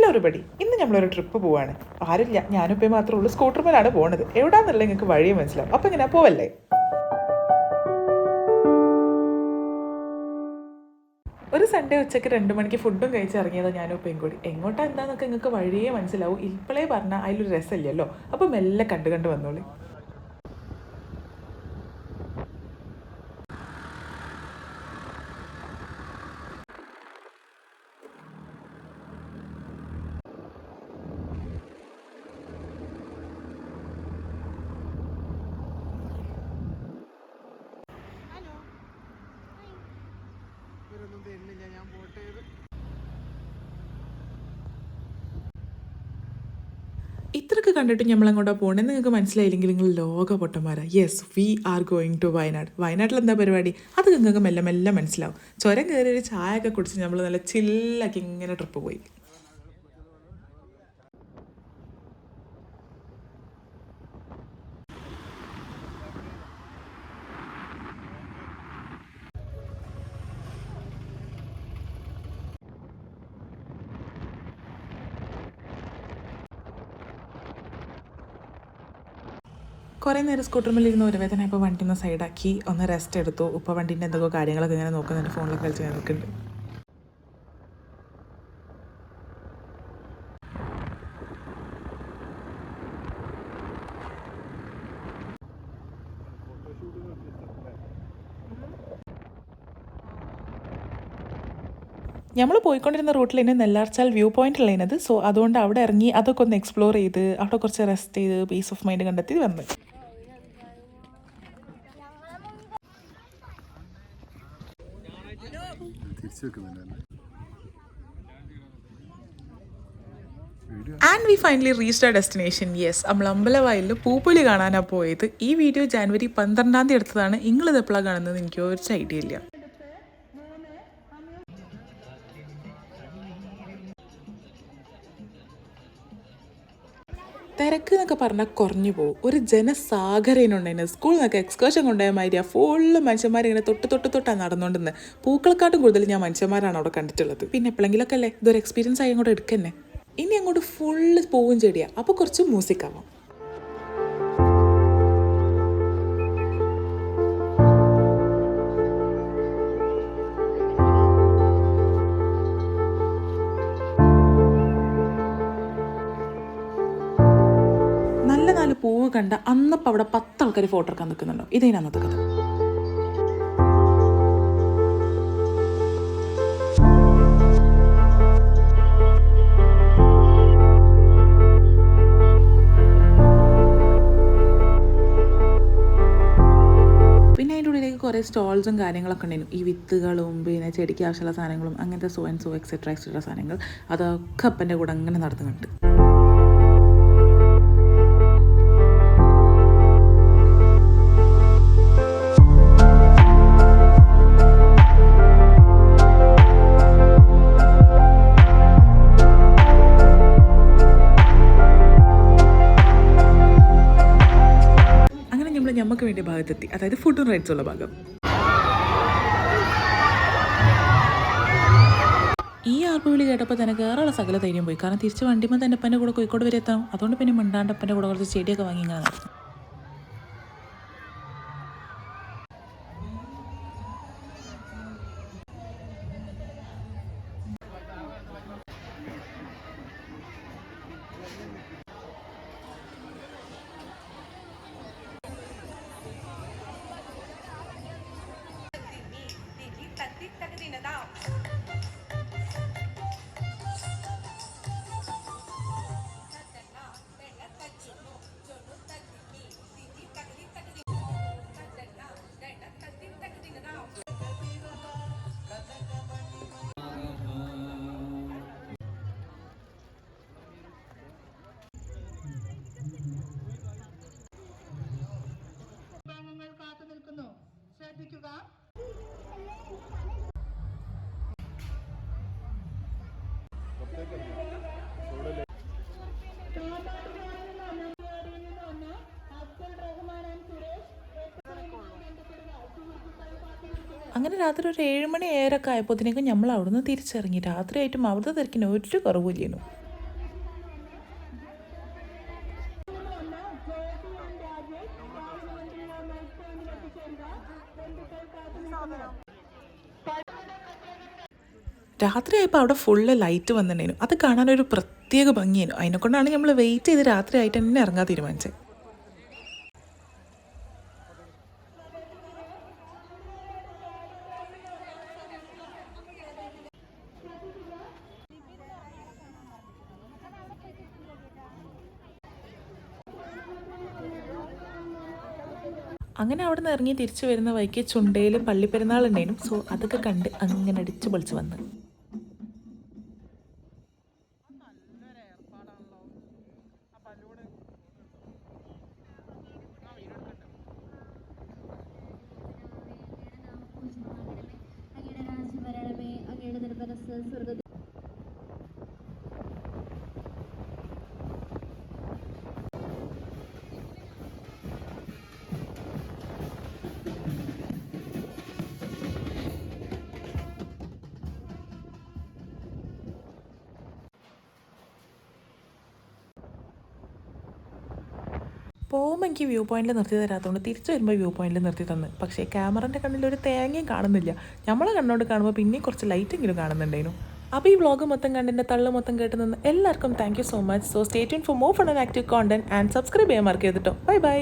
Everybody, ഇന്ന് നമ്മളൊരു trip പോവാണ്. ആരില്ല, ഞാനിപ്പോൾ മാത്രമേ ഉള്ളൂ. സ്കൂട്ടർമേലാണ് പോകുന്നത്. എവിടാന്നുള്ള നിങ്ങൾക്ക് വഴിയെ മനസ്സിലാവും. അപ്പം ഇങ്ങനെ പോവല്ലേ. ഒരു സൺഡേ ഉച്ചയ്ക്ക് 2 മണിക്ക് ഫുഡും കഴിച്ചിറങ്ങിയതാണ് ഞാനും ഉപ്പയും കൂടി. എങ്ങോട്ടാ എന്താന്നൊക്കെ നിങ്ങൾക്ക് വഴിയേ മനസ്സിലാവും. ഇപ്പോഴേ പറഞ്ഞാൽ അതിലൊരു രസമില്ലല്ലോ. അപ്പം മെല്ലെ കണ്ട് വന്നോളി. ഇത്രയൊക്കെ കണ്ടിട്ട് നമ്മളങ്ങോട്ടാണ് പോകണമെന്ന് നിങ്ങൾക്ക് മനസ്സിലായില്ലെങ്കിൽ നിങ്ങൾ ലോക പൊട്ടന്മാരാണ്. Yes, we are going to Wayanad. വയനാട്ടിൽ എന്താ പരിപാടി അത് നിങ്ങൾക്ക് മെല്ലെ മെല്ലെ മനസ്സിലാവും. ചുരം കയറി ഒരു ചായ ഒക്കെ കുടിച്ച് നമ്മൾ നല്ല ചില്ലാക്കി ഇങ്ങനെ ട്രിപ്പ് പോയി. കുറേ നേരം സ്കൂട്ടറിൽ ഒരു വേദന. ഇപ്പോൾ വണ്ടി ഒന്ന് സൈഡാക്കി ഒന്ന് റെസ്റ്റ് എടുത്തു. ഇപ്പോൾ വണ്ടീൻ്റെ എന്തൊക്കെ കാര്യങ്ങളൊക്കെ ഇങ്ങനെ നോക്കുന്നുണ്ട്. ഫോണിലൊക്കെ കളിച്ച് ഞാൻ നിൽക്കുന്നുണ്ട്. നമ്മൾ പോയിക്കൊണ്ടിരുന്ന റൂട്ടിൽ തന്നെ നെല്ലാർച്ചാൽ വ്യൂ പോയിന്റ് ഉള്ളത്. സോ അതുകൊണ്ട് അവിടെ ഇറങ്ങി അതൊക്കെ ഒന്ന് എക്സ്പ്ലോർ ചെയ്ത് അവിടെ കുറച്ച് റെസ്റ്റ് ചെയ്ത് പീസ് ഓഫ് മൈൻഡ് കണ്ടെത്തി വന്നു. ആൻഡ് വി ഫൈനലി റീച്ച്ഡ് ആ ഡെസ്റ്റിനേഷൻ. യെസ്, നമ്മൾ അമ്പലവയലിൽ പൂപ്പൊലി കാണാനാണ് പോയത്. ഈ വീഡിയോ ജനുവരി 12 എടുത്തതാണ്. നിങ്ങളിത് എപ്പോഴാണ് കാണുന്നത് എനിക്ക് ഒരു ഐഡിയ ഇല്ല. തിരക്ക് എന്നൊക്കെ പറഞ്ഞാൽ കുറഞ്ഞു പോകും. ഒരു ജനസാഗരനുണ്ടായിരുന്നു. സ്കൂളിൽ നിന്നൊക്കെ എക്സ്കർഷൻ കൊണ്ടുപോയ മാതിരിയാ. ഫുള്ള് മനുഷ്യന്മാരിങ്ങനെ തൊട്ടാണ് നടന്നുകൊണ്ടിരുന്നത്. പൂക്കളെക്കാട്ടും കൂടുതൽ ഞാൻ മനുഷ്യന്മാരാണ് അവിടെ കണ്ടിട്ടുള്ളത്. പിന്നെ എപ്പോഴെങ്കിലൊക്കെ അല്ലേ ഇതൊരു എക്സ്പീരിയൻസ് ആയി അങ്ങോട്ട് എടുക്കന്നെ. ഇനി അങ്ങോട്ട് ഫുള്ള് പൂവും ചെടിയാണ്. അപ്പോൾ കുറച്ച് മ്യൂസിക് ആവാം. നല്ല 4 പൂവ് കണ്ട അന്നപ്പോൾ അവിടെ 10 ആൾക്കാർ ഫോട്ടോ എടുക്കാൻ നിൽക്കുന്നുണ്ടോ. ഇതേനാ അന്നത്തെ കഥ. പിന്നെ അതിൻ്റെ ഉള്ളിലേക്ക് കുറേ സ്റ്റോൾസും കാര്യങ്ങളൊക്കെ ഉണ്ടായിരുന്നു. ഈ വിത്തുകളും പിന്നെ ചെടിക്ക് ആവശ്യമുള്ള സാധനങ്ങളും അങ്ങനത്തെ സോ ആൻഡ് സോ എക്സെട്ര സാധനങ്ങൾ അതൊക്കെ അപ്പൻ്റെ കൂടെ അങ്ങനെ നടത്തുന്നുണ്ട്. നമുക്ക് വേണ്ടിയ ഭാഗത്തെത്തി, അതായത് ഫുഡും റൈഡ്സ് ഉള്ള ഭാഗം. ഈ ആർപ്പുവിളി കേട്ടപ്പോൾ തന്നെ കയറാനുള്ള സകല ധൈര്യം പോയി. കാരണം തിരിച്ച് വണ്ടിമ്പോൾ തന്നെ അപ്പൻ്റെ കൂടെ കോഴിക്കോട് വരെ എത്താം. അതുകൊണ്ട് പിന്നെ മിണ്ടാണ്ട് അപ്പൻ്റെ കൂടെ കുറച്ച് ചെടിയൊക്കെ വാങ്ങി ഇങ്ങനെ നടത്തും. അങ്ങനെ രാത്രി ഒരു 7 മണി 7:00 ആയപ്പോഴത്തേക്കും നമ്മൾ അവിടുന്ന് തിരിച്ചിറങ്ങി. രാത്രിയായിട്ടും അവിടുത്തെ തിരക്കിന് ഒരു കുറവില്ലായിരുന്നു. രാത്രിയായപ്പോൾ അവിടെ ഫുള്ള് ലൈറ്റ് വന്നിട്ടുണ്ടായിരുന്നു. അത് കാണാനൊരു പ്രത്യേക ഭംഗിയായിരുന്നു. അതിനെക്കൊണ്ടാണ് നമ്മൾ വെയിറ്റ് ചെയ്ത് രാത്രി ആയിട്ട് തന്നെ ഇറങ്ങാൻ തീരുമാനിച്ചത്. അങ്ങനെ അവിടെ നിന്ന് ഇറങ്ങി തിരിച്ചു വരുന്ന വഴിക്ക് ചുണ്ടയിൽ പള്ളിപ്പെരുന്നാൾ ഉണ്ടായിരുന്നു. സോ അതൊക്കെ കണ്ട് അങ്ങനെ അടിച്ചു പൊളിച്ച് വന്ന്. പോകുമ്പോൾ എനിക്ക് വ്യൂ പോയിന്റിൽ നിർത്തി തരാത്തതുകൊണ്ട് തിരിച്ചു വരുമ്പോൾ വ്യൂ പോയിന്റിൽ നിർത്തി തന്നു. പക്ഷേ ക്യാമറൻ്റെ കണ്ണിൽ ഒരു തേങ്ങയും കാണുന്നില്ല. നമ്മളെ കണ്ണോട് കാണുമ്പോൾ പിന്നെയും കുറച്ച് ലൈറ്റെങ്കിലും കാണുന്നുണ്ടായിരുന്നു. അപ്പോൾ ഈ വ്ളോഗ് മൊത്തം കണ്ടിൻ്റെ തള്ളു മൊത്തം കേട്ട് നിന്ന് എല്ലാവർക്കും thank you so much. So stay tune for more fun and active content and subscribe ചെയ്യാൻ മറക്കരുത് കേട്ടോ. Bye bye.